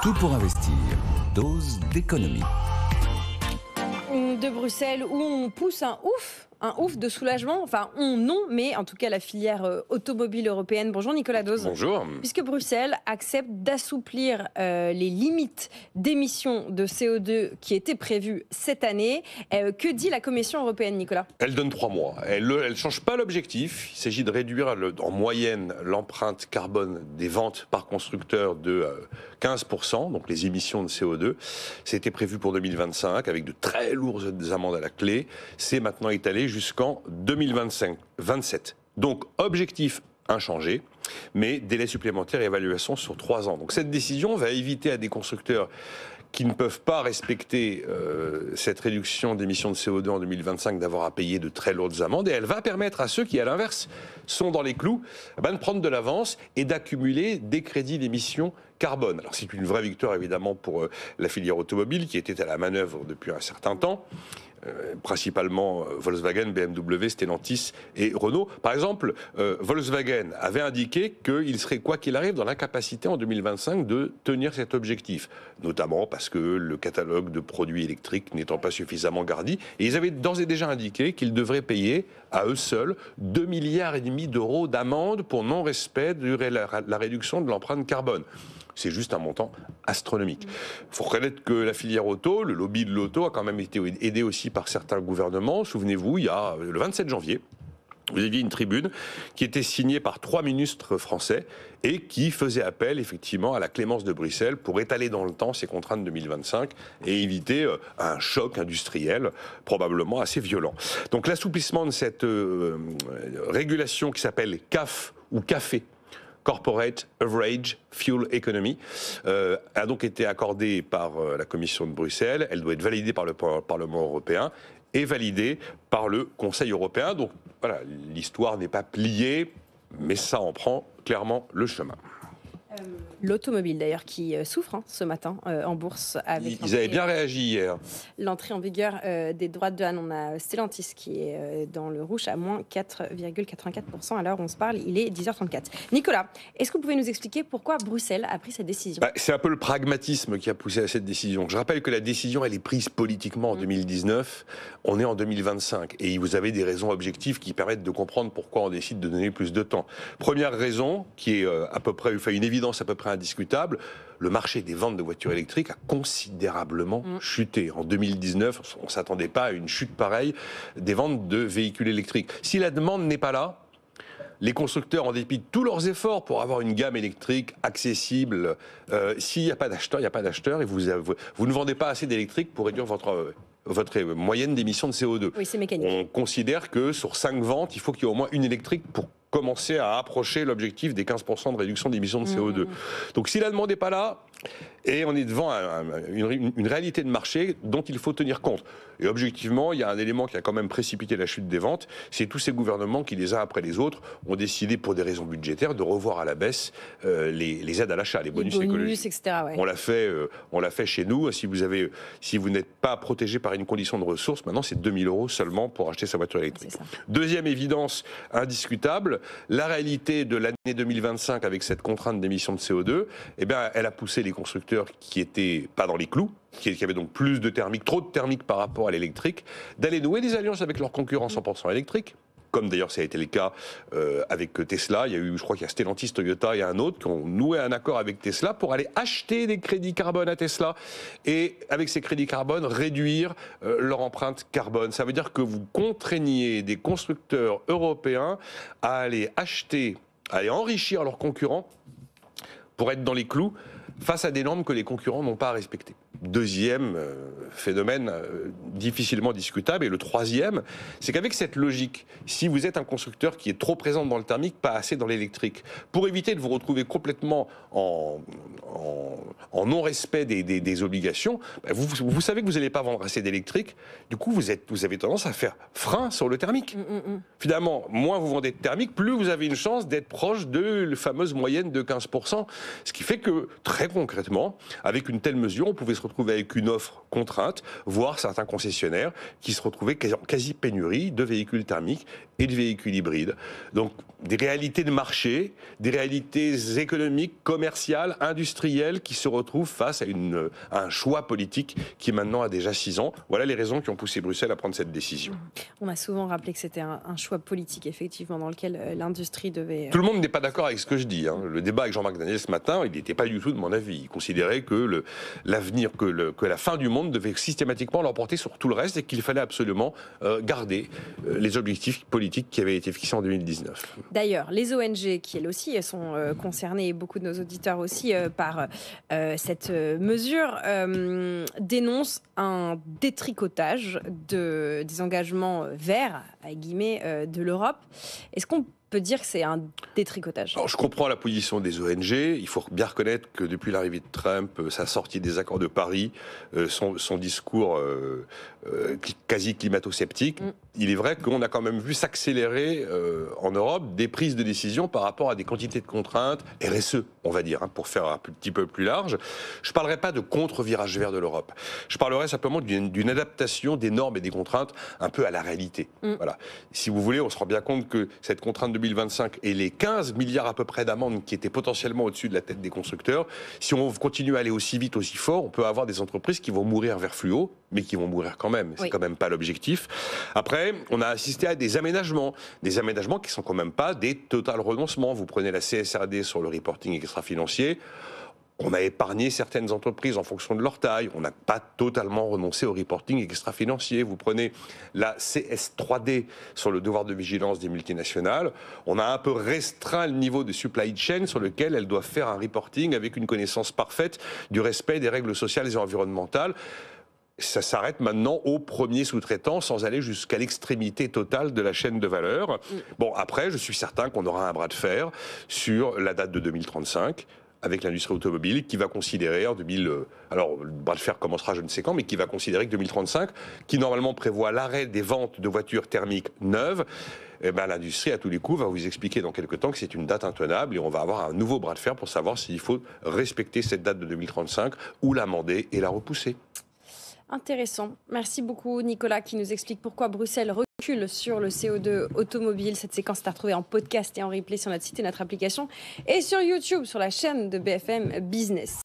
Tout pour investir. Dose d'économie. De Bruxelles où on pousse un ouf de soulagement, enfin non, mais en tout cas la filière automobile européenne. Bonjour Nicolas Dose. Bonjour. Puisque Bruxelles accepte d'assouplir les limites d'émissions de CO2 qui étaient prévues cette année, que dit la Commission européenne, Nicolas? Elle donne 3 mois. Elle ne change pas l'objectif. Il s'agit de réduire en moyenne l'empreinte carbone des ventes par constructeur de 15%, donc les émissions de CO2. C'était prévu pour 2025 avec de très lourdes amendes à la clé. C'est maintenant étalé jusqu'en 2027. Donc objectif inchangé, mais délai supplémentaire et évaluation sur 3 ans. Donc cette décision va éviter à des constructeurs qui ne peuvent pas respecter cette réduction d'émissions de CO2 en 2025 d'avoir à payer de très lourdes amendes, et elle va permettre à ceux qui, à l'inverse, sont dans les clous, de prendre de l'avance et d'accumuler des crédits d'émissions carbone. Alors c'est une vraie victoire évidemment pour la filière automobile qui était à la manœuvre depuis un certain temps. Principalement Volkswagen, BMW, Stellantis et Renault. Par exemple, Volkswagen avait indiqué qu'il serait, quoi qu'il arrive, dans l'incapacité en 2025 de tenir cet objectif, notamment parce que le catalogue de produits électriques n'étant pas suffisamment garni. Et ils avaient d'ores et déjà indiqué qu'ils devraient payer à eux seuls 2,5 milliards d'euros d'amende pour non-respect de la réduction de l'empreinte carbone. C'est juste un montant astronomique. Il faut reconnaître que la filière auto, le lobby de l'auto, a quand même été aidé aussi par certains gouvernements. Souvenez-vous, il y a le 27 janvier, vous aviez une tribune qui était signée par 3 ministres français et qui faisait appel effectivement à la clémence de Bruxelles pour étaler dans le temps ces contraintes 2025 et éviter un choc industriel probablement assez violent. Donc l'assouplissement de cette régulation qui s'appelle CAF ou CAFE, Corporate Average Fuel Economy, a donc été accordée par la Commission de Bruxelles. Elle doit être validée par le Parlement européen et validée par le Conseil européen. Donc voilà, l'histoire n'est pas pliée, mais ça en prend clairement le chemin. L'automobile d'ailleurs qui souffre ce matin en bourse. Ils avaient bien réagi hier. L'entrée en vigueur des droits de douane. On a Stellantis qui est dans le rouge à moins 4,84%. À l'heure où on se parle, il est 10h34. Nicolas, est-ce que vous pouvez nous expliquer pourquoi Bruxelles a pris cette décision? C'est un peu le pragmatisme qui a poussé à cette décision. Je rappelle que la décision, elle est prise politiquement en 2019. On est en 2025. Et vous avez des raisons objectives qui permettent de comprendre pourquoi on décide de donner plus de temps. Première raison, qui est à peu près une évidence à peu près indiscutable, le marché des ventes de voitures électriques a considérablement chuté. En 2019, on ne s'attendait pas à une chute pareille des ventes de véhicules électriques. Si la demande n'est pas là, les constructeurs, en dépit de tous leurs efforts pour avoir une gamme électrique accessible, s'il n'y a pas d'acheteur, il n'y a pas d'acheteur, et vous ne vendez pas assez d'électrique pour réduire votre moyenne d'émissions de CO2. Oui, c'est mécanique. On considère que sur 5 ventes, il faut qu'il y ait au moins une électrique pour commencer à approcher l'objectif des 15% de réduction d'émissions de CO2. Donc si la demande n'est pas là, et on est devant une réalité de marché dont il faut tenir compte. Et objectivement, il y a un élément qui a quand même précipité la chute des ventes, c'est tous ces gouvernements qui, les uns après les autres, ont décidé, pour des raisons budgétaires, de revoir à la baisse les aides à l'achat, les bonus écologiques. Etc., ouais. On l'a fait chez nous. Si vous n'êtes pas protégé par une condition de ressources, maintenant c'est 2 000 € seulement pour acheter sa voiture électrique. Deuxième évidence indiscutable, la réalité de l'année 2025 avec cette contrainte d'émissions de CO2, elle a poussé les constructeurs qui n'étaient pas dans les clous, qui avaient donc plus de thermique, trop de thermique par rapport à l'électrique, d'aller nouer des alliances avec leurs concurrents 100% électriques, comme d'ailleurs ça a été le cas avec Tesla. Il y a eu, je crois qu'il y a Stellantis, Toyota et un autre qui ont noué un accord avec Tesla pour aller acheter des crédits carbone à Tesla et avec ces crédits carbone réduire leur empreinte carbone. Ça veut dire que vous contraignez des constructeurs européens à aller acheter, à aller enrichir leurs concurrents pour être dans les clous face à des normes que les concurrents n'ont pas à respecter. Deuxième phénomène difficilement discutable. Et le troisième, c'est qu'avec cette logique, si vous êtes un constructeur qui est trop présent dans le thermique, pas assez dans l'électrique, pour éviter de vous retrouver complètement en non-respect des obligations, vous savez que vous n'allez pas vendre assez d'électrique, du coup vous avez tendance à faire frein sur le thermique. Finalement, moins vous vendez de thermique, plus vous avez une chance d'être proche de la fameuse moyenne de 15%. Ce qui fait que, très concrètement, avec une telle mesure, on pouvait se retrouver avec une offre contrainte, voire certains concessionnaires qui se retrouvaient quasi pénurie de véhicules thermiques et de véhicules hybrides. Donc des réalités de marché, des réalités économiques, commerciales, industrielles qui se retrouvent face à un choix politique qui maintenant a déjà 6 ans. Voilà les raisons qui ont poussé Bruxelles à prendre cette décision. On a souvent rappelé que c'était un choix politique, effectivement, dans lequel l'industrie devait... Tout le monde n'est pas d'accord avec ce que je dis. Le débat avec Jean-Marc Daniel ce matin, il n'était pas du tout de mon avis. Il considérait que l'avenir, que la fin du monde devait systématiquement l'emporter sur tout le reste et qu'il fallait absolument garder les objectifs politiques qui avaient été fixés en 2019. D'ailleurs, les ONG, qui elles aussi sont concernées, et beaucoup de nos auditeurs aussi, par cette mesure, dénoncent un détricotage des engagements verts, à guillemets, de l'Europe. Est-ce qu'on peut dire que c'est un détricotage? Alors, je comprends la position des ONG. Il faut bien reconnaître que depuis l'arrivée de Trump, sa sortie des accords de Paris, son discours quasi climato-sceptique, il est vrai qu'on a quand même vu s'accélérer en Europe des prises de décision par rapport à des quantités de contraintes, RSE, on va dire, pour faire un petit peu plus large. Je ne parlerai pas de contre-virage vert de l'Europe. Je parlerai simplement d'une adaptation des normes et des contraintes un peu à la réalité. Voilà. Si vous voulez, on se rend bien compte que cette contrainte 2025 et les 15 milliards à peu près d'amendes qui étaient potentiellement au-dessus de la tête des constructeurs, si on continue à aller aussi vite, aussi fort, on peut avoir des entreprises qui vont mourir vers fluo, mais qui vont mourir quand même. C'est quand même pas l'objectif. Après, on a assisté à des aménagements qui sont quand même pas des total renoncements. Vous prenez la CSRD sur le reporting extra-financier. On a épargné certaines entreprises en fonction de leur taille. On n'a pas totalement renoncé au reporting extra-financier. Vous prenez la CS3D sur le devoir de vigilance des multinationales. On a un peu restreint le niveau de supply chain sur lequel elles doivent faire un reporting avec une connaissance parfaite du respect des règles sociales et environnementales. Ça s'arrête maintenant au premier sous-traitant sans aller jusqu'à l'extrémité totale de la chaîne de valeur. Bon, après, je suis certain qu'on aura un bras de fer sur la date de 2035 avec l'industrie automobile qui va considérer alors le bras de fer commencera je ne sais quand, mais qui va considérer que 2035, qui normalement prévoit l'arrêt des ventes de voitures thermiques neuves, l'industrie à tous les coups va vous expliquer dans quelques temps que c'est une date intenable et on va avoir un nouveau bras de fer pour savoir s'il faut respecter cette date de 2035 ou l'amender et la repousser. Intéressant. Merci beaucoup Nicolas qui nous explique pourquoi Bruxelles recule sur le CO2 automobile. Cette séquence est à retrouver en podcast et en replay sur notre site et notre application et sur YouTube sur la chaîne de BFM Business.